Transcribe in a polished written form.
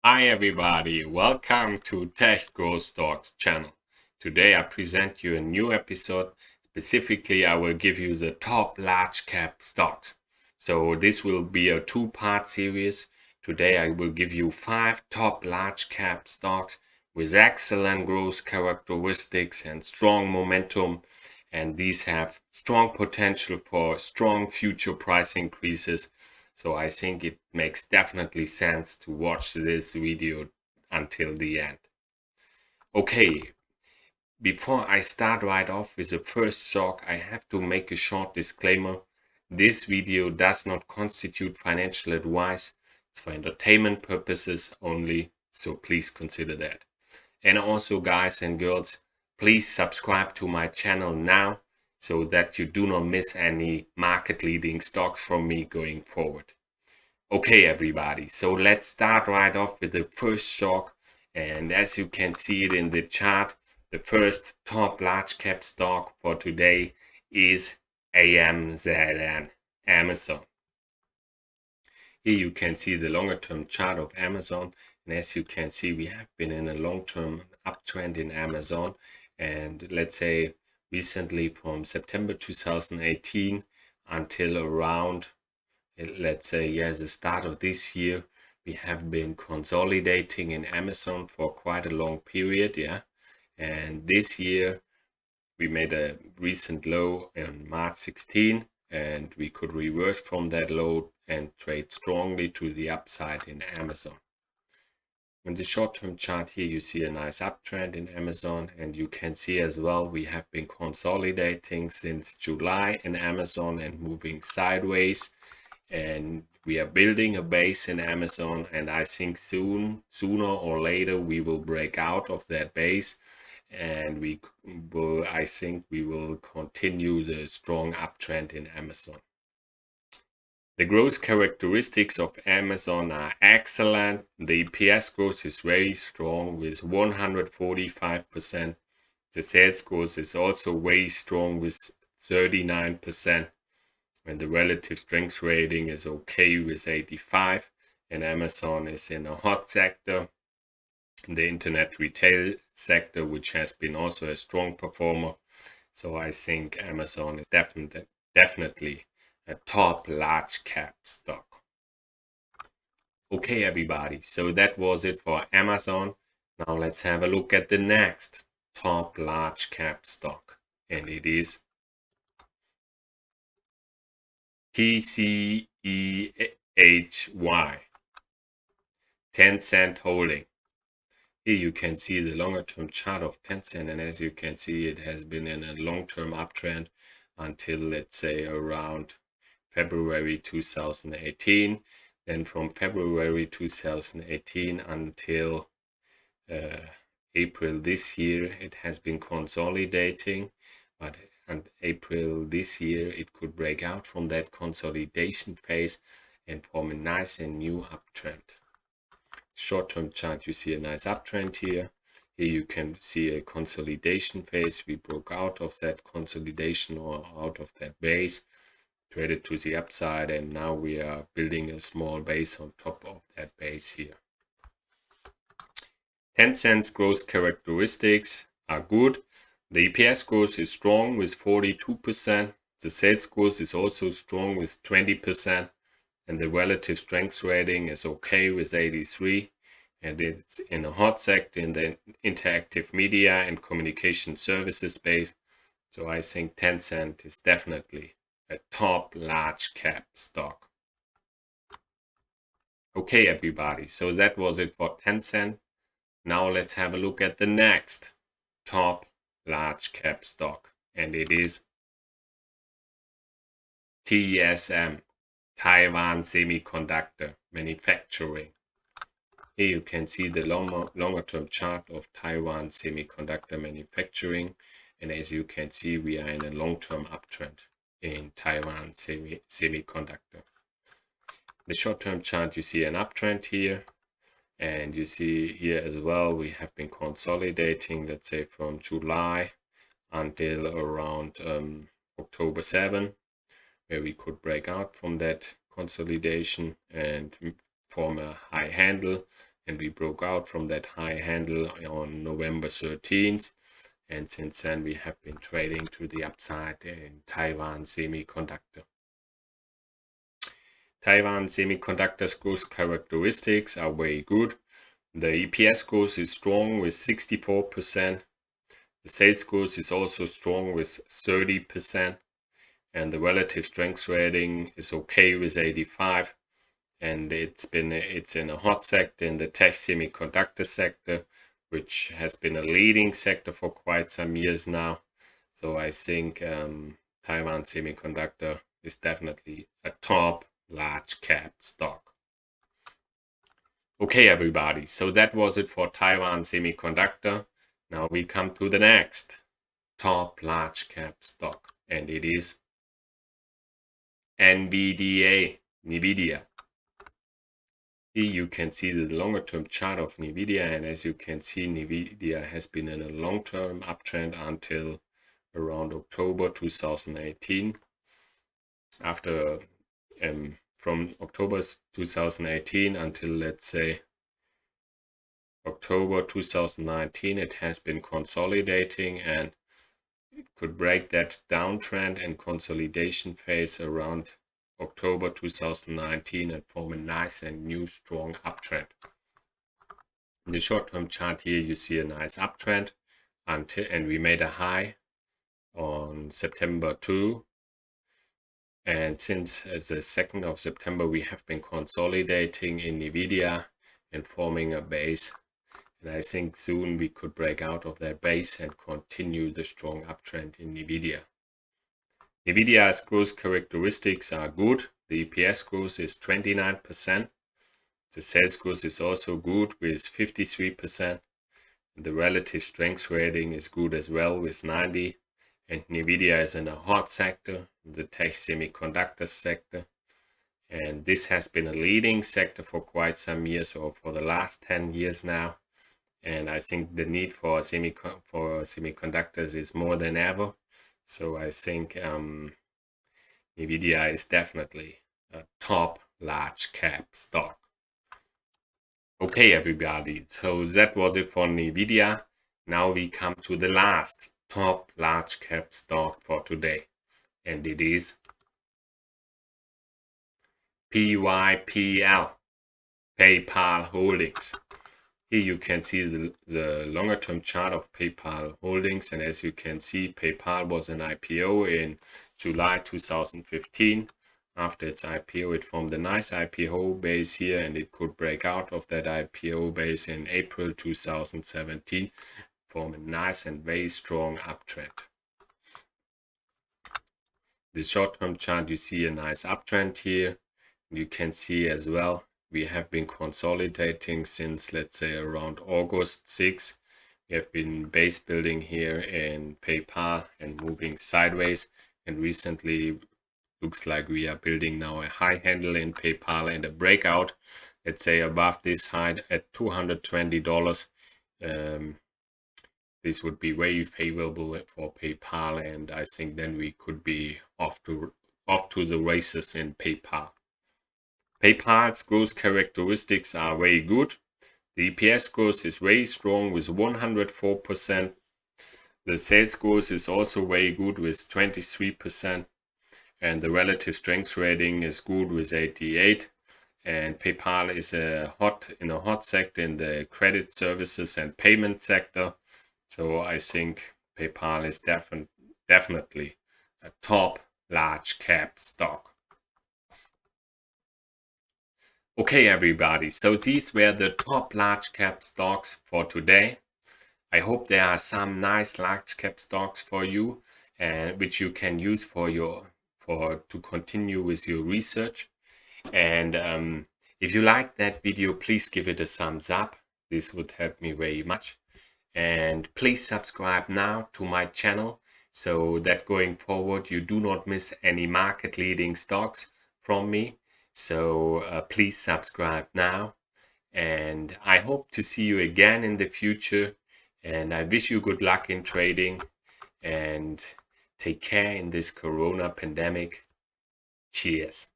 Hi everybody, welcome to Tech Growth Talks channel. Today I present you a new episode. Specifically, I will give you the top large cap stocks. So this will be a two-part series. Today I will give you 5 top large cap stocks with excellent growth characteristics and strong momentum. And these have strong potential for strong future price increases. So I think it makes definitely sense to watch this video until the end. Okay, before I start right off with the first stock, I have to make a short disclaimer. This video does not constitute financial advice. It's for entertainment purposes only, so please consider that. And also, guys and girls, please subscribe to my channel now so that you do not miss any market leading stocks from me going forward. Okay, everybody, so let's start right off with the first stock. And as you can see it in the chart, the first top large cap stock for today is AMZN, Amazon. Here you can see the longer term chart of Amazon. And as you can see, we have been in a long term uptrend in Amazon. And let's say recently from September 2018 until around let's say, the start of this year, we have been consolidating in Amazon for quite a long period, And this year, we made a recent low on March 16, and we could reverse from that low and trade strongly to the upside in Amazon. On the short-term chart here, you see a nice uptrend in Amazon, and you can see as well, we have been consolidating since July in Amazon and moving sideways. And we are building a base in Amazon, and I think sooner or later we will break out of that base, and I think we will continue the strong uptrend in Amazon. The growth characteristics of Amazon are excellent. The EPS growth is very strong with 145%. The sales growth is also very strong with 39%. And the relative strength rating is okay with 85, and Amazon is in a hot sector, in the internet retail sector, which has been also a strong performer. So I think Amazon is definitely a top large cap stock. Okay, everybody, so that was it for Amazon. Now let's have a look at the next top large cap stock, and it is TCEHY, Tencent Holding. Here you can see the longer term chart of Tencent, and as you can see, it has been in a long-term uptrend until, let's say, around February 2018. Then from February 2018 until April this year, it has been consolidating, but in April this year, it could break out from that consolidation phase and form a nice and new uptrend. Short-term chart, you see a nice uptrend here. Here you can see a consolidation phase. We broke out of that consolidation or out of that base, traded to the upside, and now we are building a small base on top of that base here. Tencent's growth characteristics are good. The EPS growth is strong with 42%. The sales growth is also strong with 20%. And the relative strength rating is okay with 83. And it's in a hot sector in the interactive media and communication services space. So I think Tencent is definitely a top large cap stock. Okay, everybody, so that was it for Tencent. Now let's have a look at the next top large cap stock, and it is TSM, Taiwan Semiconductor Manufacturing. Here you can see the longer term chart of Taiwan Semiconductor Manufacturing, and as you can see, we are in a long-term uptrend in Taiwan Semiconductor. The short-term chart, you see an uptrend here, and you see here as well, we have been consolidating, let's say from July until around October 7, where we could break out from that consolidation and form a high handle. and we broke out from that high handle on November 13th. And since then, we have been trading to the upside in Taiwan Semiconductor. Taiwan Semiconductor's growth characteristics are very good. The EPS growth is strong with 64%. The sales growth is also strong with 30%. And the relative strength rating is okay with 85. And it's in a hot sector in the tech semiconductor sector, which has been a leading sector for quite some years now. So I think Taiwan Semiconductor is definitely a top large cap stock. Okay, everybody, so that was it for Taiwan Semiconductor. Now we come to the next top large cap stock, and it is NVIDIA. Here you can see the longer term chart of NVIDIA, and as you can see, NVIDIA has been in a long-term uptrend until around October 2018. After from October 2018 until, let's say, October 2019, it has been consolidating, and it could break that downtrend and consolidation phase around October 2019 and form a nice and new strong uptrend. In the short-term chart here, you see a nice uptrend and we made a high on September 2. And since the 2nd of September, we have been consolidating in NVIDIA and forming a base. And I think soon we could break out of that base and continue the strong uptrend in NVIDIA. NVIDIA's growth characteristics are good. The EPS growth is 29%. The sales growth is also good with 53%. The relative strength rating is good as well with 90. And NVIDIA is in a hot sector, the tech semiconductor sector. And this has been a leading sector for quite some years, or for the last 10 years now. And I think the need for semiconductors is more than ever. So I think NVIDIA is definitely a top large cap stock. Okay, everybody, so that was it for NVIDIA. Now we come to the last top large cap stock for today, and it is PYPL, PayPal Holdings. Here you can see the longer term chart of PayPal Holdings, and as you can see, PayPal was an IPO in July 2015. After its IPO, it formed a nice IPO base here, and it could break out of that IPO base in April 2017, form a nice and very strong uptrend. The short-term chart, you see a nice uptrend here. You can see as well, we have been consolidating since, let's say, around August 6. We have been base building here in PayPal and moving sideways, and recently looks like we are building now a high handle in PayPal and a breakout, let's say, above this high at $220. This would be very favorable for PayPal, and I think then we could be off to the races in PayPal. PayPal's growth characteristics are very good. The EPS growth is very strong with 104%. The sales growth is also very good with 23%. And the relative strength rating is good with 88. And PayPal is in a hot sector in the credit services and payment sector. So I think PayPal is definitely a top large cap stock. Okay, everybody, so these were the top large cap stocks for today. I hope there are some nice large cap stocks for you, which you can use to continue with your research. And if you like that video, please give it a thumbs up. This would help me very much. And please subscribe now to my channel so that going forward you do not miss any market leading stocks from me. So please subscribe now, and I hope to see you again in the future, and I wish you good luck in trading, and take care in this corona pandemic. Cheers.